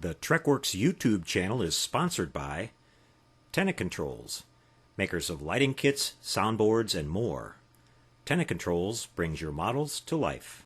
The TrekWorks YouTube channel is sponsored by Tenant Controls, makers of lighting kits, soundboards, and more. Tenant Controls brings your models to life.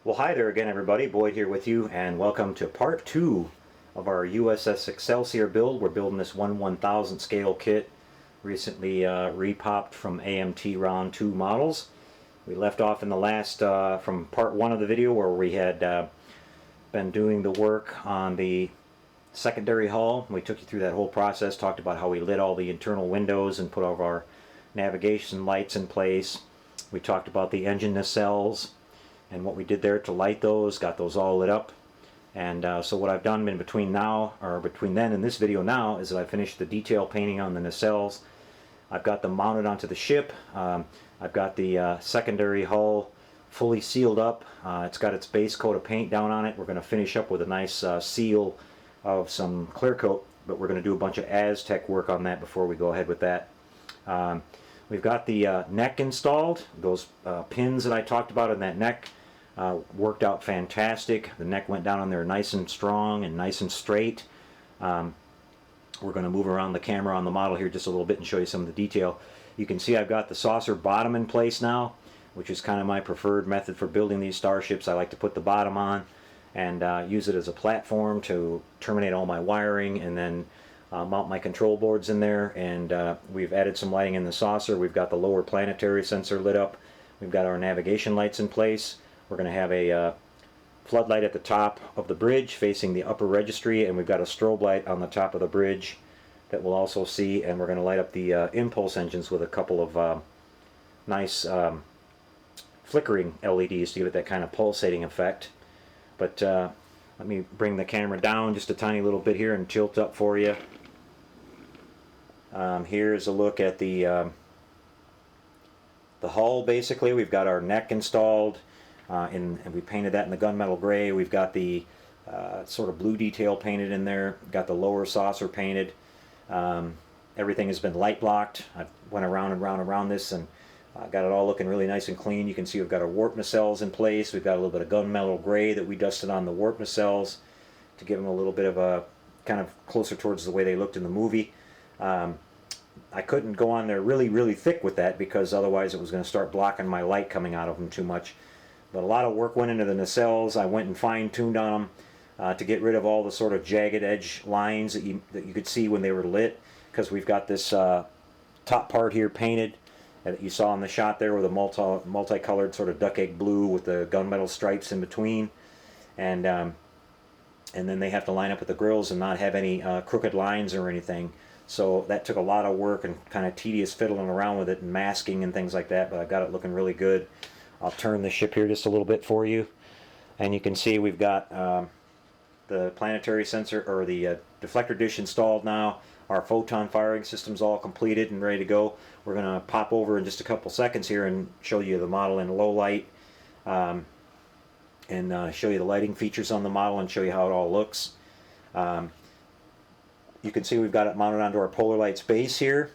Well, hi there again, everybody. Boyd here with you, and welcome to part 2 of our U.S.S Excelsior build. We're building this 1/1000 scale kit, recently repopped from AMT round 2 models. We left off in the last, from part 1 of the video, where we had been doing the work on the secondary hull. We took you through that whole process, talked about how we lit all the internal windows and put all of our navigation lights in place. We talked about the engine nacelles and what we did there to light those, got those all lit up. And so what I've done in between now, or between then and this video now, is that I finished the detail painting on the nacelles. I've got them mounted onto the ship. I've got the secondary hull fully sealed up. It's got its base coat of paint down on it. We're going to finish up with a nice seal of some clear coat, but we're going to do a bunch of Aztec work on that before we go ahead with that. We've got the neck installed. Those pins that I talked about in that neck worked out fantastic. The neck went down on there nice and strong and nice and straight. We're going to move around the camera on the model here just a little bit and show you some of the detail. You can see I've got the saucer bottom in place now, which is kind of my preferred method for building these starships. I like to put the bottom on and use it as a platform to terminate all my wiring, and then mount my control boards in there. And we've added some lighting in the saucer. We've got the lower planetary sensor lit up. We've got our navigation lights in place. We're going to have a floodlight at the top of the bridge facing the upper registry, and we've got a strobe light on the top of the bridge that we'll also see, and we're going to light up the impulse engines with a couple of nice flickering LEDs to give it that kind of pulsating effect. But let me bring the camera down just a tiny little bit here and tilt up for you. Here's a look at the hull. Basically, we've got our neck installed, and we painted that in the gunmetal gray. We've got the sort of blue detail painted in there. Got the lower saucer painted. Everything has been light blocked. I went around and around this and got it all looking really nice and clean. You can see we've got our warp nacelles in place. We've got a little bit of gunmetal gray that we dusted on the warp nacelles to give them a little bit of a kind of closer towards the way they looked in the movie. I couldn't go on there really thick with that because otherwise it was going to start blocking my light coming out of them too much. But a lot of work went into the nacelles. I went and fine-tuned on them to get rid of all the sort of jagged edge lines that you could see when they were lit, because we've got this top part here painted that you saw in the shot there with a multicolored sort of duck egg blue with the gunmetal stripes in between, and then they have to line up with the grills and not have any crooked lines or anything. So that took a lot of work and kind of tedious fiddling around with it and masking and things like that, but I got it looking really good. I'll turn the ship here just a little bit for you, and you can see we've got the planetary sensor, or the deflector dish, installed now. Our photon firing system's all completed and ready to go. We're going to pop over in just a couple seconds here and show you the model in low light, and show you the lighting features on the model and show you how it all looks. You can see we've got it mounted onto our Polar Lights base here.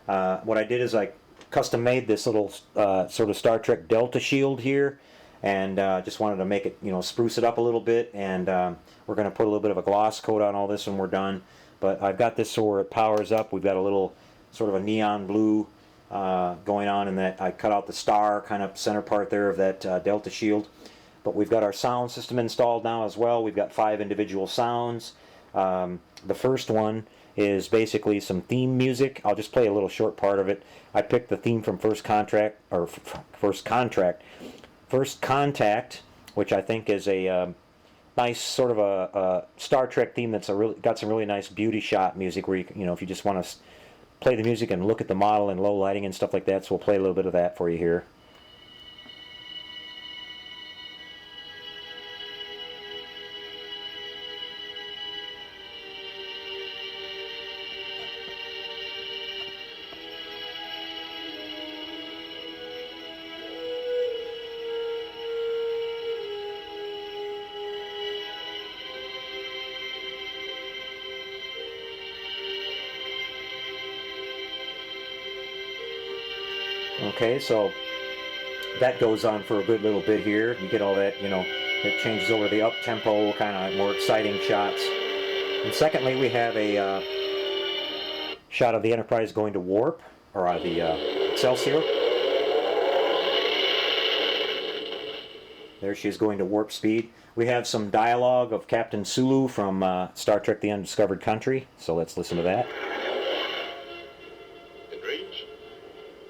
What I did is I custom made this little sort of Star Trek Delta shield here, and just wanted to make it, spruce it up a little bit, and we're going to put a little bit of a gloss coat on all this when we're done. But I've got this so where it powers up. We've got a little sort of a neon blue going on, and that I cut out the star kind of center part there of that Delta shield. But we've got our sound system installed now as well. We've got 5 individual sounds. The first one is basically some theme music. I'll just play a little short part of it. I picked the theme from First Contact, which I think is a nice sort of a Star Trek theme that's got some really nice beauty shot music where if you just want to play the music and look at the model in low lighting and stuff like that, so we'll play a little bit of that for you here. Okay, so that goes on for a good little bit here. You get all that, you know, it changes over the up-tempo, kind of more exciting shots. And secondly, we have a shot of the Enterprise going to warp, or the Excelsior. There she is going to warp speed. We have some dialogue of Captain Sulu from Star Trek The Undiscovered Country, so let's listen to that. In range?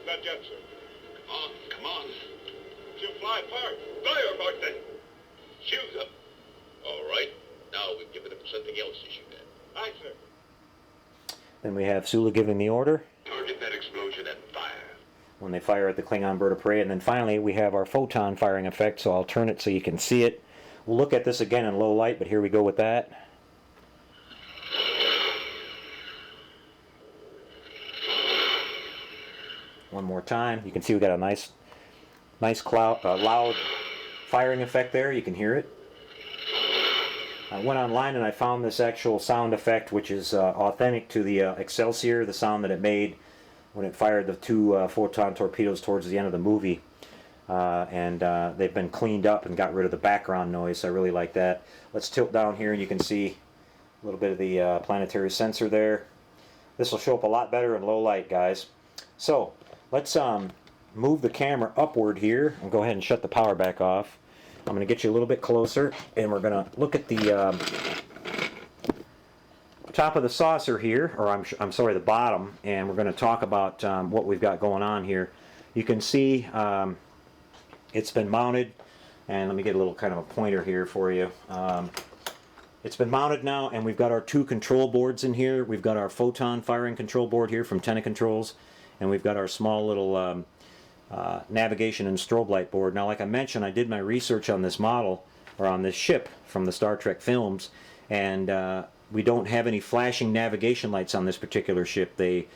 Not yet, sir. Come on. She'll fly apart. Fire apart then. Shoot up. All right. Now we've given him something else to shoot at. Aye, sir. Then we have Sulu giving the order. Target that explosion and fire. When they fire at the Klingon bird of prey. And then finally we have our photon firing effect, so I'll turn it so you can see it. We'll look at this again in low light, but here we go with that. One more time. You can see we got a nice loud firing effect there. You can hear it. I went online and I found this actual sound effect, which is authentic to the Excelsior, the sound that it made when it fired the two photon torpedoes towards the end of the movie. They've been cleaned up and got rid of the background noise, so I really like that. Let's tilt down here and you can see a little bit of the planetary sensor there. This will show up a lot better in low light, guys. So let's move the camera upward here. I'll go ahead and shut the power back off. I'm going to get you a little bit closer, and we're going to look at the top of the saucer here, or I'm sorry, the bottom, and we're going to talk about what we've got going on here. You can see it's been mounted, and let me get a little kind of a pointer here for you. It's been mounted now, and we've got our two control boards in here. We've got our photon firing control board here from Tenna Controls, and we've got our small little navigation and strobe light board. Now, like I mentioned, I did my research on this model, or on this ship from the Star Trek films, and we don't have any flashing navigation lights on this particular ship. We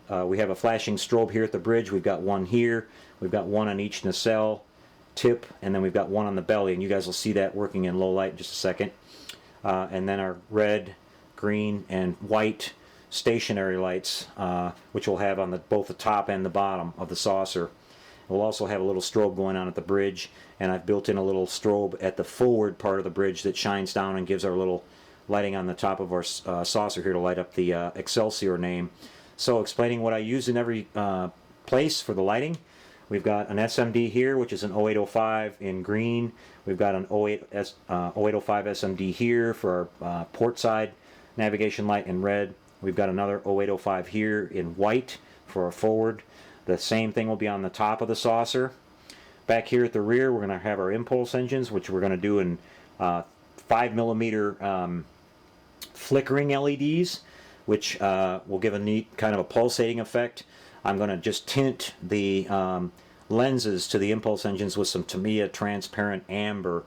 have a flashing strobe here at the bridge. We've got one here. We've got one on each nacelle tip, and then we've got one on the belly, and you guys will see that working in low light in just a second. And then our red, green, and white stationary lights, which we'll have on both the top and the bottom of the saucer. We'll also have a little strobe going on at the bridge, and I've built in a little strobe at the forward part of the bridge that shines down and gives our little lighting on the top of our saucer here to light up the Excelsior name. So explaining what I use in every place for the lighting. We've got an SMD here, which is an 0805 in green. We've got an 0805 SMD here for our port side navigation light in red. We've got another 0805 here in white for our forward. The same thing will be on the top of the saucer. Back here at the rear, we're going to have our impulse engines, which we're going to do in 5mm flickering LEDs, which will give a neat kind of a pulsating effect. I'm going to just tint the lenses to the impulse engines with some Tamiya transparent amber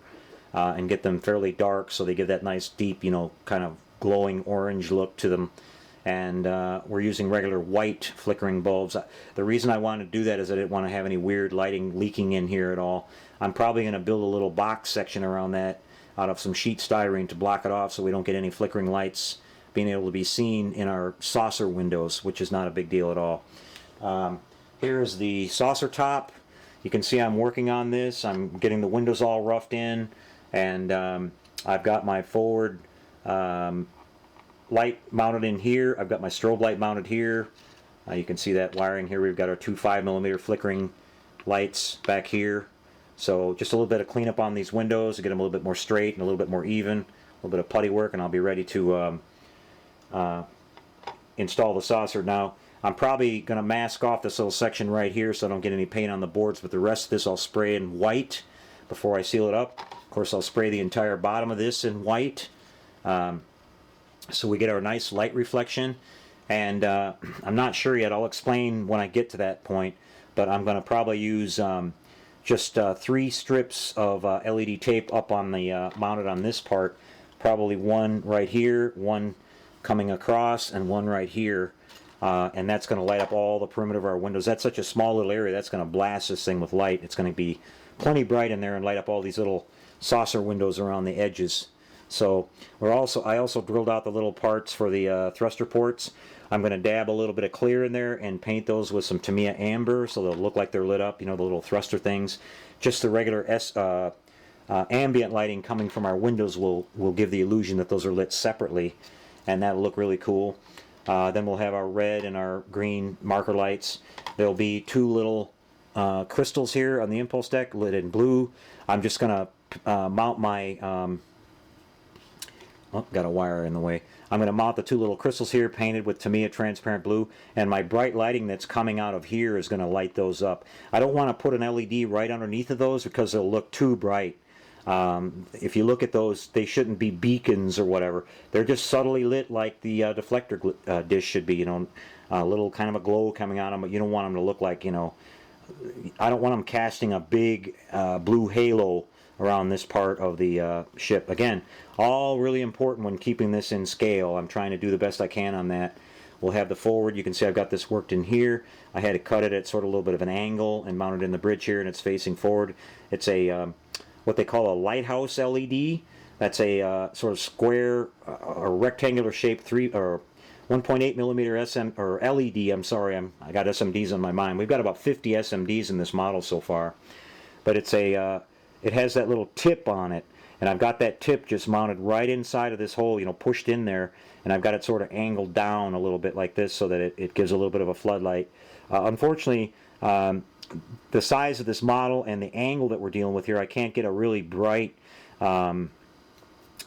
and get them fairly dark so they give that nice deep, you know, kind of glowing orange look to them. And we're using regular white flickering bulbs. The reason I want to do that is I didn't want to have any weird lighting leaking in here at all. I'm probably going to build a little box section around that out of some sheet styrene to block it off so we don't get any flickering lights being able to be seen in our saucer windows, which is not a big deal at all. Here's the saucer top. You can see I'm working on this. I'm getting the windows all roughed in, and I've got my forward light mounted in here. I've got my strobe light mounted here. You can see that wiring here. We've got our two 5mm flickering lights back here. So just a little bit of cleanup on these windows to get them a little bit more straight and a little bit more even. A little bit of putty work, and I'll be ready to install the saucer. Now, I'm probably going to mask off this little section right here so I don't get any paint on the boards, but the rest of this I'll spray in white before I seal it up. Of course, I'll spray the entire bottom of this in white so we get our nice light reflection. And I'm not sure yet. I'll explain when I get to that point. But I'm going to probably use just 3 strips of LED tape up on the mounted on this part. Probably one right here, one coming across, and one right here. And that's going to light up all the perimeter of our windows. That's such a small little area. That's going to blast this thing with light. It's going to be plenty bright in there and light up all these little saucer windows around the edges. So I also drilled out the little parts for the thruster ports. I'm going to dab a little bit of clear in there and paint those with some Tamiya amber so they'll look like they're lit up, you know, the little thruster things. Just the regular ambient lighting coming from our windows will give the illusion that those are lit separately, and that'll look really cool. Then we'll have our red and our green marker lights. There'll be 2 little crystals here on the impulse deck lit in blue. I'm just going to mount my... oh, got a wire in the way. I'm going to mount the 2 little crystals here painted with Tamiya transparent blue, and my bright lighting that's coming out of here is going to light those up. I don't want to put an LED right underneath of those because they'll look too bright. If you look at those, they shouldn't be beacons or whatever. They're just subtly lit like the deflector dish should be, you know, a little kind of a glow coming on them, but you don't want them to look like, you know, I don't want them casting a big blue halo around this part of the ship. Again, all really important when keeping this in scale. I'm trying to do the best I can on that. We'll have the forward. You can see I've got this worked in here. I had to cut it at sort of a little bit of an angle and mount it in the bridge here, and it's facing forward. It's a what they call a lighthouse LED. That's a sort of square or rectangular shaped 1.8 millimeter SM or LED. I'm sorry, I got SMDs on my mind. We've got about 50 SMDs in this model so far, but it's a it has that little tip on it, and I've got that tip just mounted right inside of this hole, you know, pushed in there, and I've got it sort of angled down a little bit like this so that it gives a little bit of a floodlight. Unfortunately, the size of this model and the angle that we're dealing with here, I can't get a really bright flood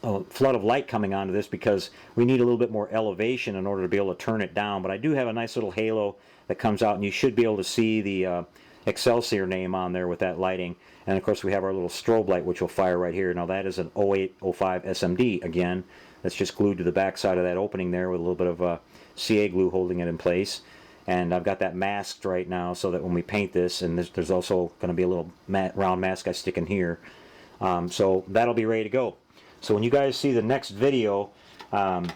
of light coming onto this because we need a little bit more elevation in order to be able to turn it down. But I do have a nice little halo that comes out, and you should be able to see the Excelsior name on there with that lighting. And of course we have our little strobe light which will fire right here. Now that is an 0805 SMD again. That's just glued to the back side of that opening there with a little bit of CA glue holding it in place. And I've got that masked right now so that when we paint this, and there's also going to be a little round mask I stick in here. So that'll be ready to go. So when you guys see the next video, the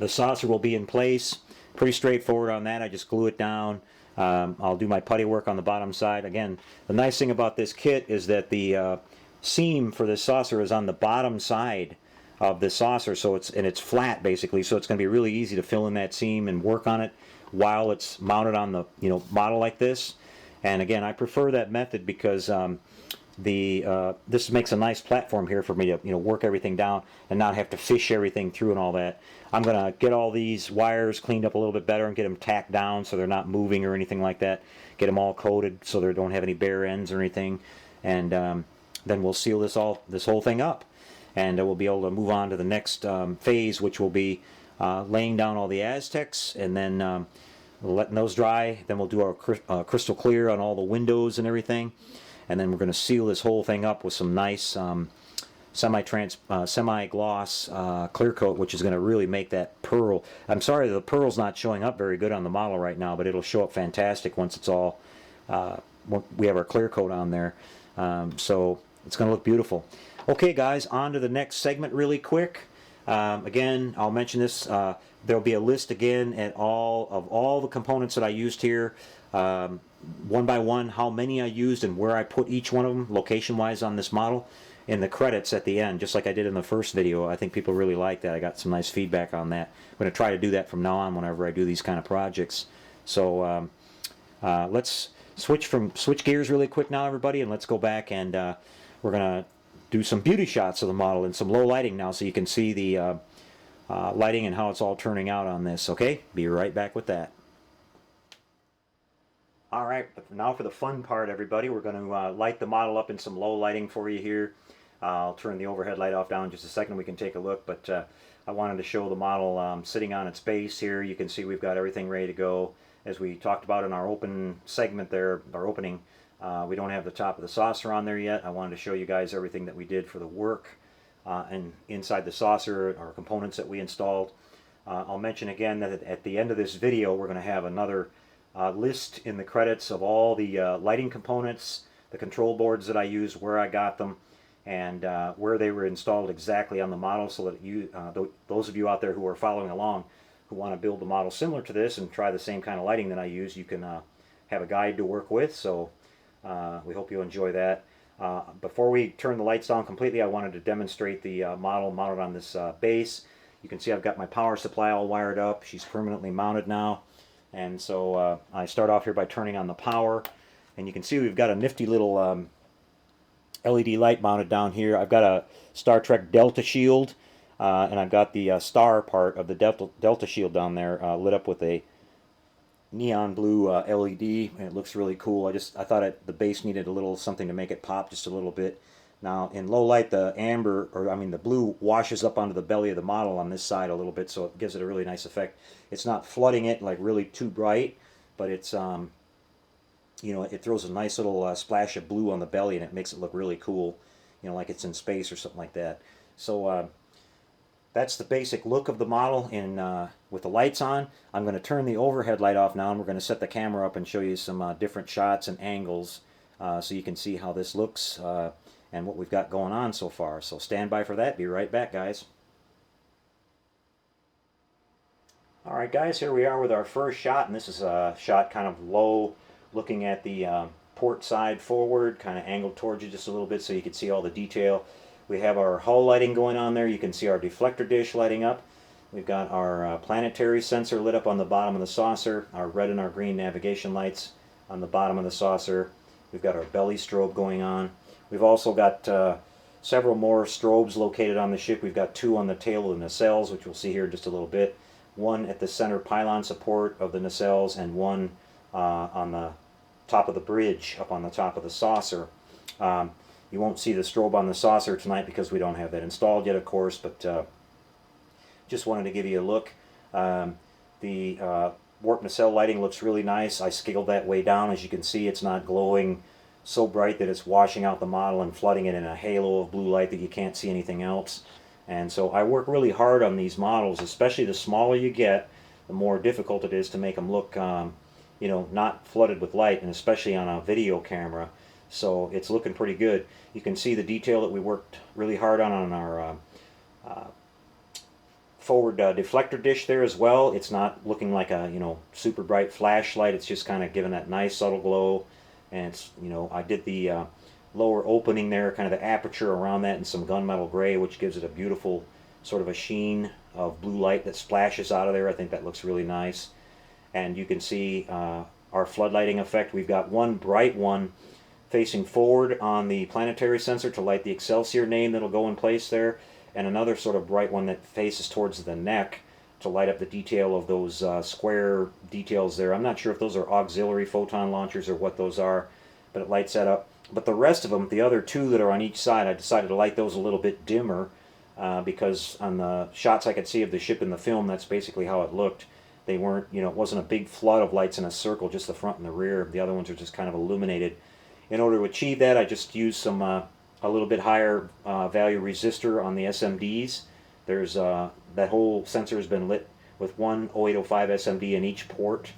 saucer will be in place. Pretty straightforward on that. I just glue it down. I'll do my putty work on the bottom side. Again, the nice thing about this kit is that the seam for this saucer is on the bottom side of the saucer, so it's flat basically, so it's going to be really easy to fill in that seam and work on it while it's mounted on the model like this. And again, I prefer that method because this makes a nice platform here for me to work everything down and not have to fish everything through and all that. I'm gonna get all these wires cleaned up a little bit better and get them tacked down so they're not moving or anything like that. Get them all coated so they don't have any bare ends or anything, and then we'll seal this whole thing up, and we'll be able to move on to the next phase, which will be laying down all the Aztecs and then letting those dry. Then we'll do our crystal clear on all the windows and everything. And then we're going to seal this whole thing up with some nice semi-gloss clear coat, which is going to really make that pearl. I'm sorry the pearl's not showing up very good on the model right now, but it'll show up fantastic once it's all, we have our clear coat on there. So it's going to look beautiful. Okay guys, on to the next segment really quick. Again, I'll mention this. There'll be a list again of all the components that I used here. One by one, how many I used and where I put each one of them location wise on this model in the credits at the end, just like I did in the first video. I think people really like that. I got some nice feedback on that. I'm going to try to do that from now on whenever I do these kind of projects. So let's switch gears really quick now, everybody, and let's go back and we're going to do some beauty shots of the model in some low lighting now so you can see the lighting and how it's all turning out on this. Okay, be right back with that. Alright, now for the fun part, everybody. We're going to light the model up in some low lighting for you here. I'll turn the overhead light off down in just a second. We can take a look, but I wanted to show the model sitting on its base here. You can see we've got everything ready to go. As we talked about in our open segment there, our opening, we don't have the top of the saucer on there yet. I wanted to show you guys everything that we did for the work and inside the saucer, our components that we installed. I'll mention again that at the end of this video we're going to have another list in the credits of all the lighting components, the control boards that I use, where I got them, and where they were installed exactly on the model, so that you, those of you out there who are following along, who want to build a model similar to this and try the same kind of lighting that I use, you can have a guide to work with. So we hope you enjoy that. Before we turn the lights on completely, I wanted to demonstrate the model mounted on this base. You can see I've got my power supply all wired up. She's permanently mounted now. And so I start off here by turning on the power. And you can see we've got a nifty little LED light mounted down here. I've got a Star Trek Delta shield, and I've got the star part of the Delta shield down there lit up with a neon blue LED, and it looks really cool. I thought the base needed a little something to make it pop just a little bit. Now in low light, the amber, or I mean the blue, washes up onto the belly of the model on this side a little bit, so it gives it a really nice effect. It's not flooding it like really too bright, but it's you know, it throws a nice little splash of blue on the belly, and it makes it look really cool, you know, like it's in space or something like that. So that's the basic look of the model in with the lights on. I'm going to turn the overhead light off now, and we're going to set the camera up and show you some different shots and angles so you can see how this looks and what we've got going on so far. So stand by for that. Be right back, guys. Alright guys, here we are with our first shot, and this is a shot kind of low, looking at the port side forward, kind of angled towards you just a little bit so you can see all the detail. We have our hull lighting going on there. You can see our deflector dish lighting up. We've got our planetary sensor lit up on the bottom of the saucer, our red and our green navigation lights on the bottom of the saucer. We've got our belly strobe going on. We've also got several more strobes located on the ship. We've got two on the tail of the nacelles, which we'll see here in just a little bit. One at the center pylon support of the nacelles, and one on the top of the bridge up on the top of the saucer. You won't see the strobe on the saucer tonight because we don't have that installed yet, of course, but just wanted to give you a look. The warp nacelle lighting looks really nice. I scaled that way down. As you can see, it's not glowing so bright that it's washing out the model and flooding it in a halo of blue light that you can't see anything else. And so I work really hard on these models, especially the smaller you get, the more difficult it is to make them look you know, not flooded with light, and especially on a video camera. So it's looking pretty good. You can see the detail that we worked really hard on our forward deflector dish there as well. It's not looking like a, you know, super bright flashlight. It's just kind of giving that nice subtle glow. And it's, you know, I did the lower opening there, kind of the aperture around that in some gunmetal gray, which gives it a beautiful sort of a sheen of blue light that splashes out of there. I think that looks really nice. And you can see our floodlighting effect. We've got one bright one facing forward on the planetary sensor to light the Excelsior name that'll go in place there, and another sort of bright one that faces towards the neck to light up the detail of those square details there. I'm not sure if those are auxiliary photon launchers or what those are, but it lights that up. But the rest of them, the other two that are on each side, I decided to light those a little bit dimmer because on the shots I could see of the ship in the film, that's basically how it looked. They weren't, you know, it wasn't a big flood of lights in a circle, just the front and the rear. The other ones are just kind of illuminated. In order to achieve that, I just used some a little bit higher value resistor on the SMDs. There's that whole sensor has been lit with one 0805 SMD in each port.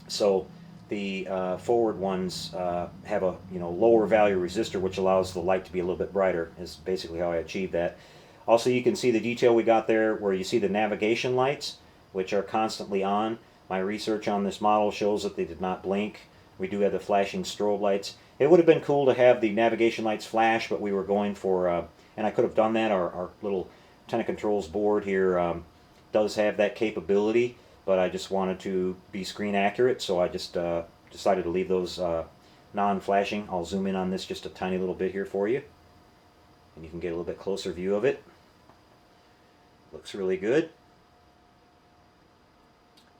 So the forward ones have a, you know, lower value resistor, which allows the light to be a little bit brighter. Is basically how I achieved that. Also, you can see the detail we got there, where you see the navigation lights, which are constantly on. My research on this model shows that they did not blink. We do have the flashing strobe lights. It would have been cool to have the navigation lights flash, but we were going for, and I could have done that. Our little antenna controls board here does have that capability, but I just wanted to be screen accurate, so I just decided to leave those non-flashing. I'll zoom in on this just a tiny little bit here for you, and you can get a little bit closer view of it. Looks really good.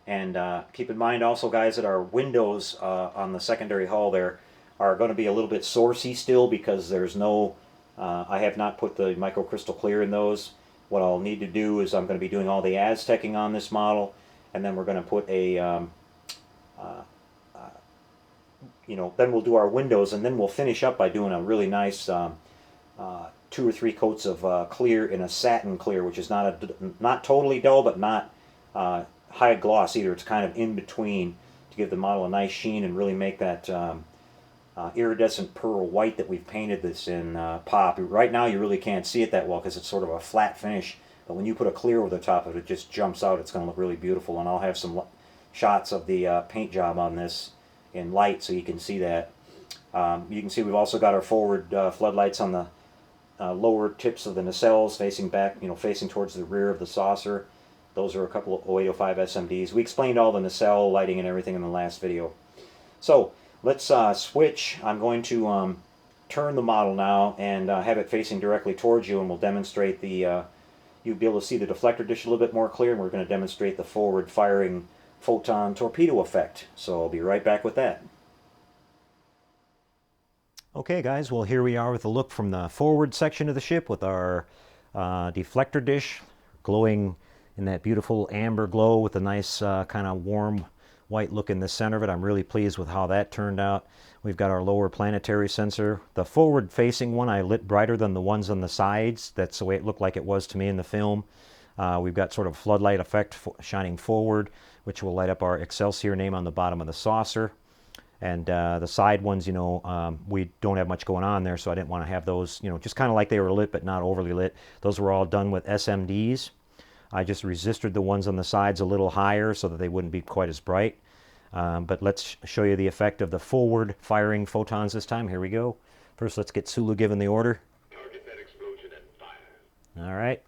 And keep in mind also, guys, that our windows on the secondary hull there are going to be a little bit sourcey still, because there's no, I have not put the microcrystal clear in those. What I'll need to do is I'm going to be doing all the Aztecing on this model, and then we're going to put a, you know, then we'll do our windows, and then we'll finish up by doing a really nice 2 or 3 coats of clear in a satin clear, which is not totally dull, but not high gloss either. It's kind of in between to give the model a nice sheen and really make that iridescent pearl white that we've painted this in pop. Right now you really can't see it that well because it's sort of a flat finish, but when you put a clear over the top of it, it just jumps out. It's going to look really beautiful, and I'll have some shots of the paint job on this in light so you can see that. You can see we've also got our forward floodlights on the lower tips of the nacelles facing back, facing towards the rear of the saucer. Those are a couple of 0805 SMDs. We explained all the nacelle lighting and everything in the last video. So let's switch. I'm going to turn the model now and have it facing directly towards you, and we'll demonstrate the, you'll be able to see the deflector dish a little bit more clear, and we're going to demonstrate the forward firing photon torpedo effect. So I'll be right back with that. Okay guys, well here we are with a look from the forward section of the ship with our deflector dish glowing in that beautiful amber glow with a nice kind of warm white look in the center of it. I'm really pleased with how that turned out. We've got our lower planetary sensor. The forward facing one I lit brighter than the ones on the sides. That's the way it looked like it was to me in the film. We've got sort of floodlight effect shining forward, which will light up our Excelsior name on the bottom of the saucer. And the side ones, we don't have much going on there, so I didn't want to have those, just kind of like they were lit, but not overly lit. Those were all done with SMDs. I just resisted the ones on the sides a little higher so that they wouldn't be quite as bright. But let's show you the effect of the forward firing photons this time. Here we go. First, let's get Sulu given the order. Target that explosion and fire. All right.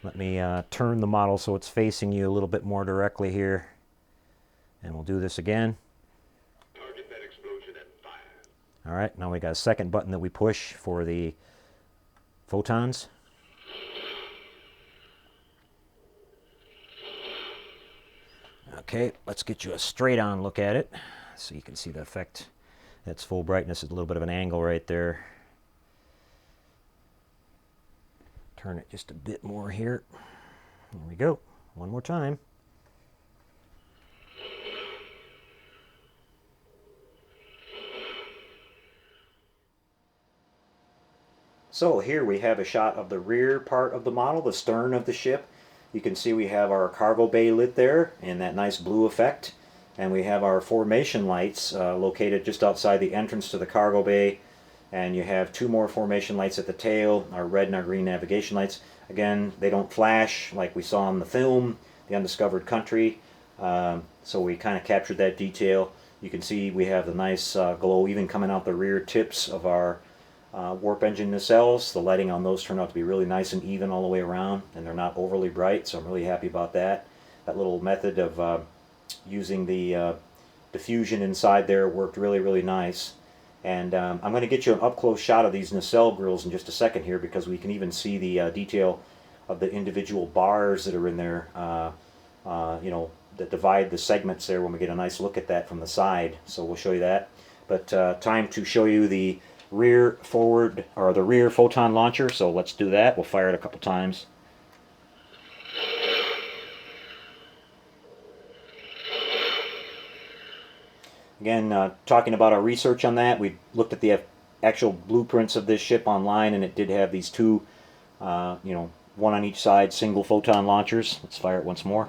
Let me turn the model so it's facing you a little bit more directly here. And we'll do this again. Target that explosion and fire. All right, now we got a second button that we push for the photons. Okay, let's get you a straight on look at it so you can see the effect. That's full brightness at a little bit of an angle right there. Turn it just a bit more here. There we go. One more time. So here we have a shot of the rear part of the model, the stern of the ship. You can see we have our cargo bay lit there in that nice blue effect. And we have our formation lights located just outside the entrance to the cargo bay. And you have 2 more formation lights at the tail, our red and our green navigation lights. Again, they don't flash like we saw in the film, The Undiscovered Country. So we kind of captured that detail. You can see we have the nice glow even coming out the rear tips of our warp engine nacelles. The lighting on those turned out to be really nice and even all the way around, and they're not overly bright, so I'm really happy about that. That little method of using the diffusion inside there worked really, really nice. And I'm going to get you an up-close shot of these nacelle grills in just a second here, because we can even see the detail of the individual bars that are in there, that divide the segments there when we get a nice look at that from the side. So we'll show you that. But time to show you the rear forward, or the rear photon launcher. So let's do that. We'll fire it a couple times. Again, talking about our research on that, we looked at the actual blueprints of this ship online, and it did have these 2, one on each side, single photon launchers. Let's fire it once more.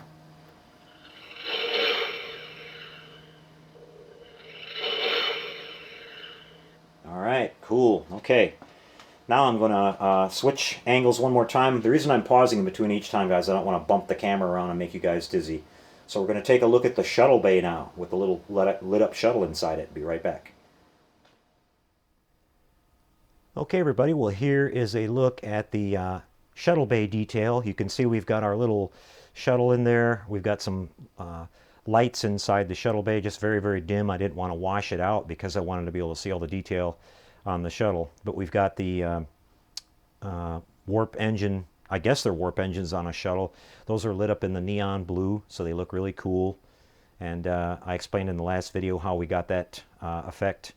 All right, cool. Okay, now I'm going to switch angles one more time. The reason I'm pausing in between each time, guys, I don't want to bump the camera around and make you guys dizzy. So we're going to take a look at the shuttle bay now with the little lit up shuttle inside it. Be right back. Okay, everybody, well, here is a look at the shuttle bay detail. You can see we've got our little shuttle in there. We've got some lights inside the shuttle bay, just very, very dim. I didn't want to wash it out because I wanted to be able to see all the detail on the shuttle. But we've got the warp engine. I guess they're warp engines on a shuttle. Those are lit up in the neon blue, so they look really cool. And I explained in the last video how we got that effect.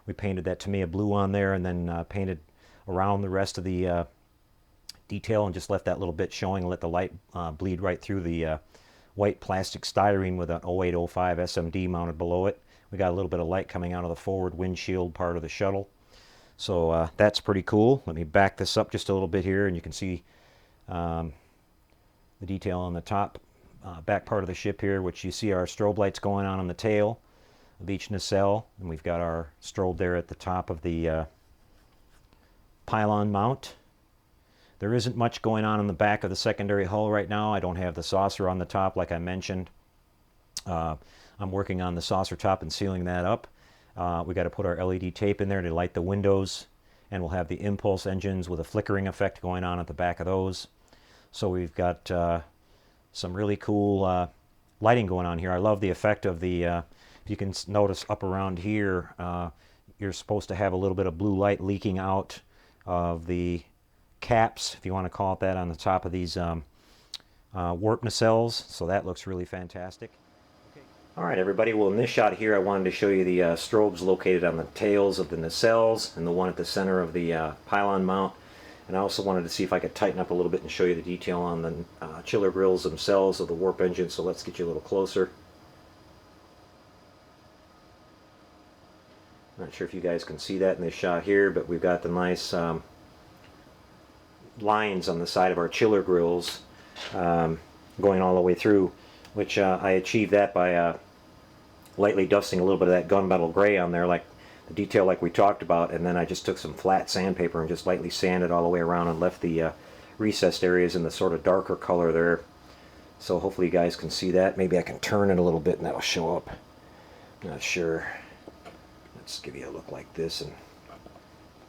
We painted that Tamiya blue on there, and then painted around the rest of the detail, and just left that little bit showing, and let the light bleed right through the white plastic styrene with an 0805 SMD mounted below it. We got a little bit of light coming out of the forward windshield part of the shuttle. So that's pretty cool. Let me back this up just a little bit here, and you can see the detail on the top back part of the ship here, which you see our strobe lights going on the tail of each nacelle, and we've got our strobe there at the top of the pylon mount. There isn't much going on in the back of the secondary hull right now. I don't have the saucer on the top like I mentioned. I'm working on the saucer top and sealing that up. We got to put our LED tape in there to light the windows, and we'll have the impulse engines with a flickering effect going on at the back of those. So we've got some really cool lighting going on here. I love the effect of the, if you can notice up around here, you're supposed to have a little bit of blue light leaking out of the caps, if you want to call it that, on the top of these warp nacelles. So that looks really fantastic. Alright everybody, well in this shot here I wanted to show you the strobes located on the tails of the nacelles and the one at the center of the pylon mount. And I also wanted to see if I could tighten up a little bit and show you the detail on the chiller grills themselves of the warp engine, so let's get you a little closer. Not sure if you guys can see that in this shot here, but we've got the nice lines on the side of our chiller grills going all the way through, which I achieved that by lightly dusting a little bit of that gunmetal gray on there, like the detail like we talked about, and then I just took some flat sandpaper and just lightly sanded all the way around and left the recessed areas in the sort of darker color there. So hopefully you guys can see that. Maybe I can turn it a little bit and that'll show up. Not sure. Let's give you a look like this and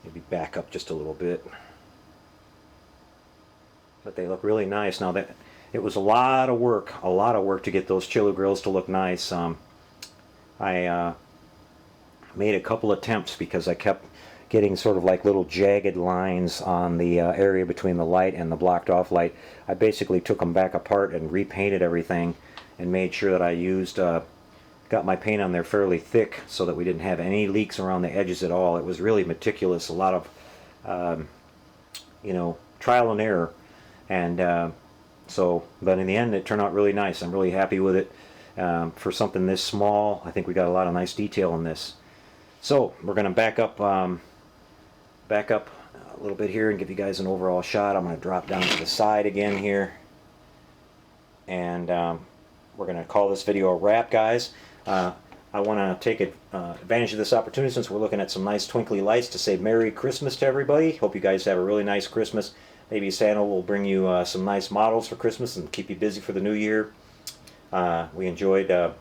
maybe back up just a little bit. But they look really nice. Now that it was a lot of work to get those chiller grills to look nice. I made a couple attempts because I kept getting sort of like little jagged lines on the area between the light and the blocked off light. I basically took them back apart and repainted everything and made sure that I used got my paint on there fairly thick so that we didn't have any leaks around the edges at all. It was really meticulous, a lot of you know, trial and error, and but in the end it turned out really nice. I'm really happy with it. For something this small, I think we got a lot of nice detail in this. So we're going to back up a little bit here and give you guys an overall shot. I'm going to drop down to the side again here, and we're going to call this video a wrap, guys. I want to take advantage of this opportunity since we're looking at some nice twinkly lights to say Merry Christmas to everybody. Hope you guys have a really nice Christmas. Maybe Santa will bring you some nice models for Christmas and keep you busy for the new year. We enjoyed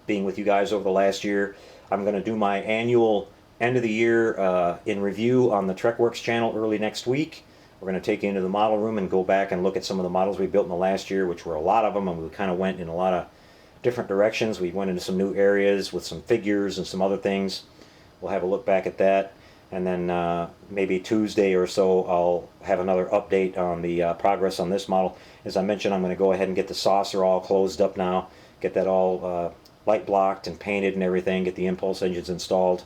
being with you guys over the last year. I'm going to do my annual end of the year in review on the TrekWorks channel early next week. We're going to take you into the model room and go back and look at some of the models we built in the last year, which were a lot of them, and we kind of went in a lot of different directions. We went into some new areas with some figures and some other things. We'll have a look back at that, and then maybe Tuesday or so I'll have another update on the progress on this model. As I mentioned, I'm going to go ahead and get the saucer all closed up now, get that all light blocked and painted and everything, get the impulse engines installed,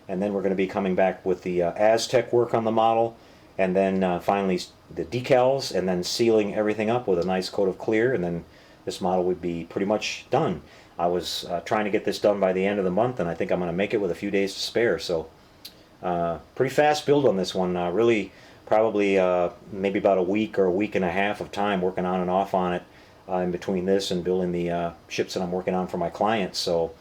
and then we're going to be coming back with the Aztec work on the model, and then finally the decals, and then sealing everything up with a nice coat of clear, and then this model would be pretty much done. I was trying to get this done by the end of the month, and I think I'm going to make it with a few days to spare. So pretty fast build on this one. Really probably maybe about a week or a week and a half of time working on and off on it in between this and building the ships that I'm working on for my clients. So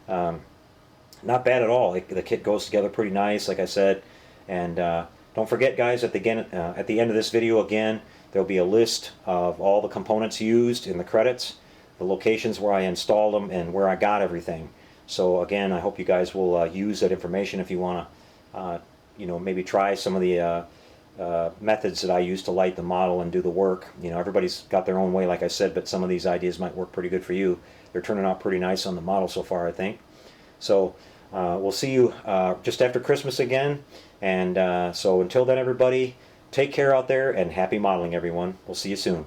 not bad at all. The kit goes together pretty nice, like I said. And don't forget, guys, at the end of this video, again, there'll be a list of all the components used in the credits, the locations where I installed them, and where I got everything. So again, I hope you guys will use that information if you want to, you know, maybe try some of the methods that I use to light the model and do the work. You know, everybody's got their own way, like I said, but some of these ideas might work pretty good for you. They're turning out pretty nice on the model so far, I think. So we'll see you just after Christmas again. And so until then, everybody, take care out there and happy modeling, everyone. We'll see you soon.